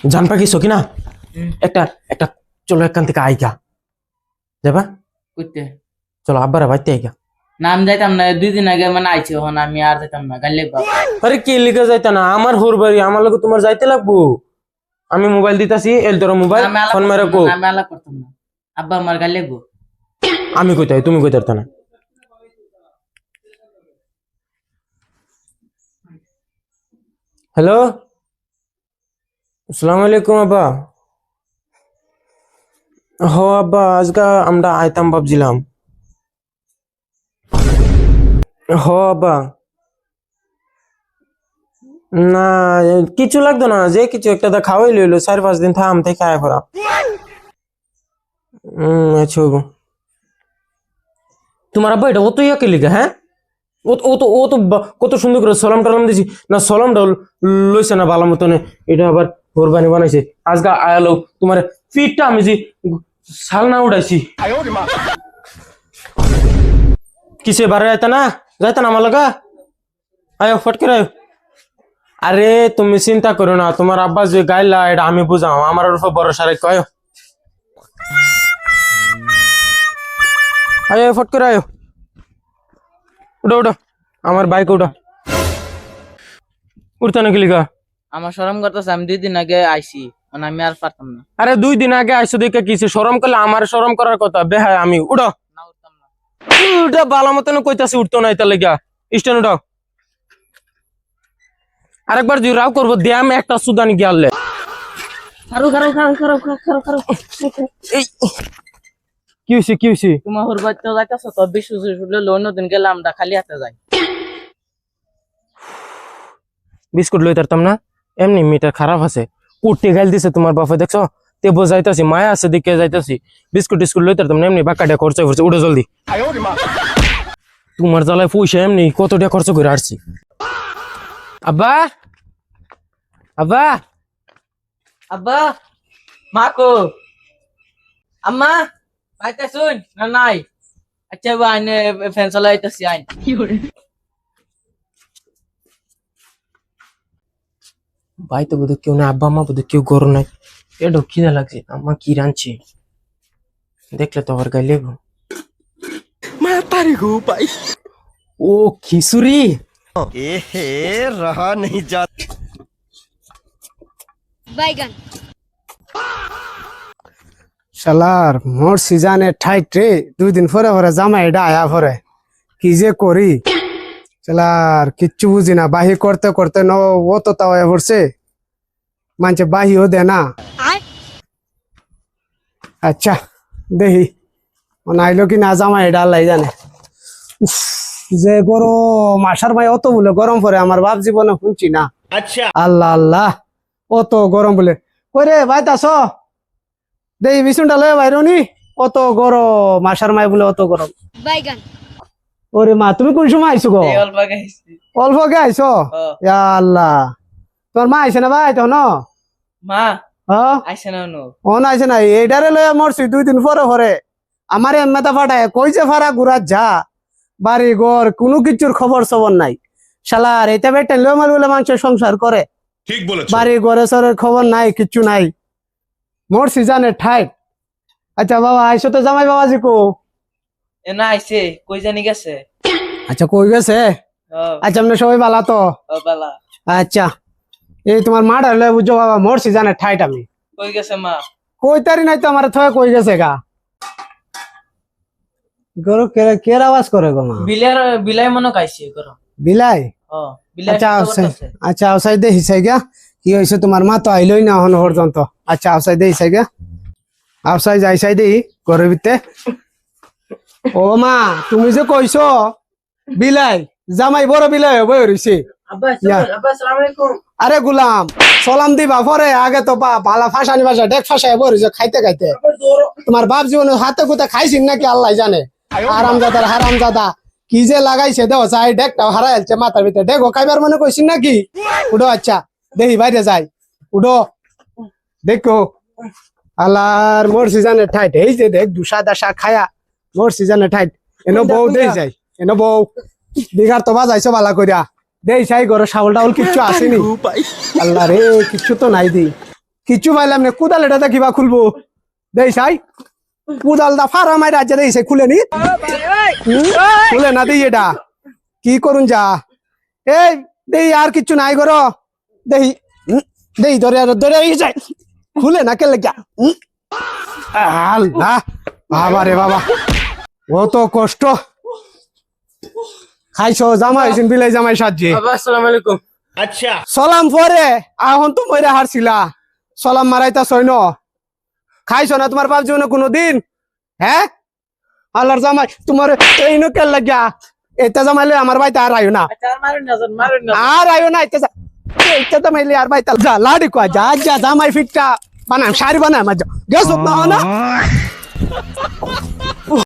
জান পাখি সকি না একটা একটা চলো এখান থেকে আইগা যাবা কইতে চলো আব্বারা বাইতে আইগা নাম যাইতাম না 2 দিন আগে মানে আইছি হন আমি আর যাইতাম না গালে বাবা আরে কি লিখে যাইতা না আমার হুর বাড়ি আমার লগে তোমার যাইতে লাগবো আমি মোবাইল দিতাছি এল তোর মোবাইল ফোন মেরে কো আমি আলা করতাম না আব্বা আমার গালে গো আমি কইতাই তুমি কইতারতা না হ্যালো আসসালামু আলাইকুম আব্বা হ আব্বা আজকে আমরা আইতাম ভাবছিলাম হ আব্বা না কিছু লাগতো না যে কিছু একটা দা খাওয়াই লইলো 4-5 দিন থাম থেকে আয় ভরা আচ্ছা গো তোমার আব্বা এটা অত ইয়াকে লিখা হ্যাঁ ও তো কত সুন্দর করে সলাম টালাম দিছি না সলামটা লইছে না ভালো মতনে এটা আবার কোরবানি বানাইছে আজকে আয়ালো তোমার ফিটটা আমি যে শাল না উড়াইছি কিসে বারে যাইতা না আমার লাগা আয়ো ফটকে আয়ো আরে তুমি চিন্তা করো না তোমার আব্বা যে গাইলা এটা আমি বুঝাও আমার উপর ভরসা রাখো আয়ো আয়ো ফটকে আয়ো উঠো উঠো আমার বাইক উঠো উঠতে না কিলিকা আমার শরম করতেছে আমি 2 দিন আগে আইছি মানে আমি আর পারতাম না আরে 2 দিন আগে আইসো দেখে কিসে শরম করলে আমার শরম করার কথা বেহায় আমি উঠো না উঠতাম না উঠা বালা মতন কইতাছি উঠতো না এটা লেগা স্ট্যান্ড উঠো আরেকবার যদি রাও করবো দেয়াম একটা সুদানি গিয়ালে খারো খারো খারো খারো খারো খারো এই কি হইছে তোমার হুর বাইতে যাইতাছ তো বিশ্ব শুলে অন্য দিন গেলাম আমরা খালি হাতে যাই বিস্কুট লই তারতাম না এমনি মিটার খারাপ আছে কুটতে গাইল দিছে তোমার বাপে দেখছো তে বোঝাইতাছি মায়া আছে দিকে যাইতাছি বিস্কুট লই তারতাম না এমনি বাক্কাটা খরচ করছে উড়ে জলদি তোমার জ্বালায় পয়সা এমনি কতটা খরচ করে আসছি আব্বা আব্বা আব্বা মাকো আম্মা বাইতে শুন না নাই আচ্ছা বা আইনে ফ্যান চালাইতাছি আইন ভাই তো বোধহয় কেউ নাই আব্বা আম্মা বোধহয় কেউ গরু নাই এটা খিদা লাগছে আম্মা কি রাঁধছে দেখলে তো আবার গাইলে গো मातारी गो भाई ও খিচুড়ি एहे रहा नहीं जाता बैगन শালার মোর সিজনে ঠাইট রে 2 দিন পরে পরে জামা এটা আয়া পরে কি যে করি শালার কিচ্ছু বুঝি না বাহি করতে করতে ন ও তো তাও পড়ছে মানছে বাহিও দে না আচ্ছা দেহি আইলো কি না জামা এটা আল্লাহ জানে উফ, যে গরম আষাঢ় মাই অত বলে গরম পরে আমার বাপ জীবনে শুনছি না अच्छा আল্লাহ আল্লাহ অত গরম বলে কইরে বাইতাছ দেই বিছুনটা লয়ে বাইরনি অত গরম আষাঢ় মাই বলে অত গরম बैगन ওরে মা তুমি কোন সময় আইছো গো এই অল্প আগে আইছি অল্প গে আইছো ইয়া আল্লাহ তোর মা আইছে না ভাই তো ন মা হ্যাঁ আইছে না নো অন আইছে না এইটারে লয়ে মরছি 2 দিন পরে পরে আমারে এমমেতা ফাটায় কই যে ফারা গুড়া যা বাড়ি ঘর কোনো কিছুর খবর সবর নাই শালার এটা বেটা লয়ে মার বলে মানুষ সংসার করে ঠিক বলেছো বাড়ি ঘরে সরের খবর নাই কিচ্ছু নাই মোর সিজনে ঠাই আচ্ছা বাবা আইসো তো জামাই বাবাজি কো এ না আইছে কই জানি গেছে আচ্ছা কই গেছে ও আচ্ছা আমরা সবাই ভালো তো ও বালা আচ্ছা এই তোমার মাটা লয়ে বুঝো বাবা মোর সিজনে ঠাইট আমি কই গেছে মা কই তারি নাই তো আমার থয়ে কই গেছে গা গরু কের আওয়াজ করে গো মা বিলাই মনে কাইছে করো বিলাই ও বিলাই আচ্ছা তো আউসাই করতেছে। আচ্ছা আউসাই দে হিসাই গা কি হইছে তোমার মা তো আইলই না হন পর্যন্ত আচ্ছা আউসাই দে হিসাই গা আউসাই যাইসাই দেই ঘরের ভিতরে ও মা তুমি যে কইছো বিলাই জামাই বড় বিলাই বই রইছে আব্বা ইয়া। আব্বা আসসালামু আলাইকুম আরে গুলাম সালাম দিবা পরে আগে তো বালা ফাঁসানি ভাষা ডেক ফাঁসায় বই রইছে খাইতে খাইতে তোমার বাপ জীবনে হাতে কুতে খাইছিন নাকি আল্লাহ জানে হারামজাদার হারামজাদা কি যে লাগাইছে দেও চাই ডেকটা হারাইছে মাথার ভিতরে ডেকো খাইবার মনে কইছিন নাকি উডো আচ্ছা দেখি বাইরে যাই উডো দেখো আল্লাহর মোর সিজনে ঠাইট এই যে দেখ দুসা দাসা খায়া মোর সিজনে ঠাইট এনো বউ দেই যাই এনো বউ বিঘার তো বাজাইছো বালা কইরা দেই চাই ঘরে শাউল টাউল কিচ্ছু আসেনি गो भाई আল্লাহ রে কিচ্ছু তো নাই দি কিচ্ছু পাইলাম না কুদাল এটা কিবা খুলবো দেই সাই কুদালটা ফারা মাই রাজ্যে দেই সে খুলে নি খুলে না দেই এটা কি করুন যা এই দেই আর কিচ্ছু নাই করো দেই দেই ধরে ধরে যায় খুলে না কে লেগা আল্লাহ বাবা রে বাবা কত কষ্ট খাইছো জামাই হইছেন বিলাই জামাই সাজে বাবা আসসালামু আলাইকুম সালাম পরে এখন তো মইরা হারছিলা সালাম মারাইতা সইন খাইছো না তোমার বাপ জীবনে কোনোদিন হ্যাঁ আল্লাহর জামাই তোমার এই নো কে লাগিয়া এটা জামাইলে আমার বাইতে আর আইও না আচ্ছা আর মারুন না আর আইও না এটা জামাইলে আর বাইতে যা লাড়ি কয়া যা যা জামাই ফিটটা বানাম শাড়ি বানাম গেছ না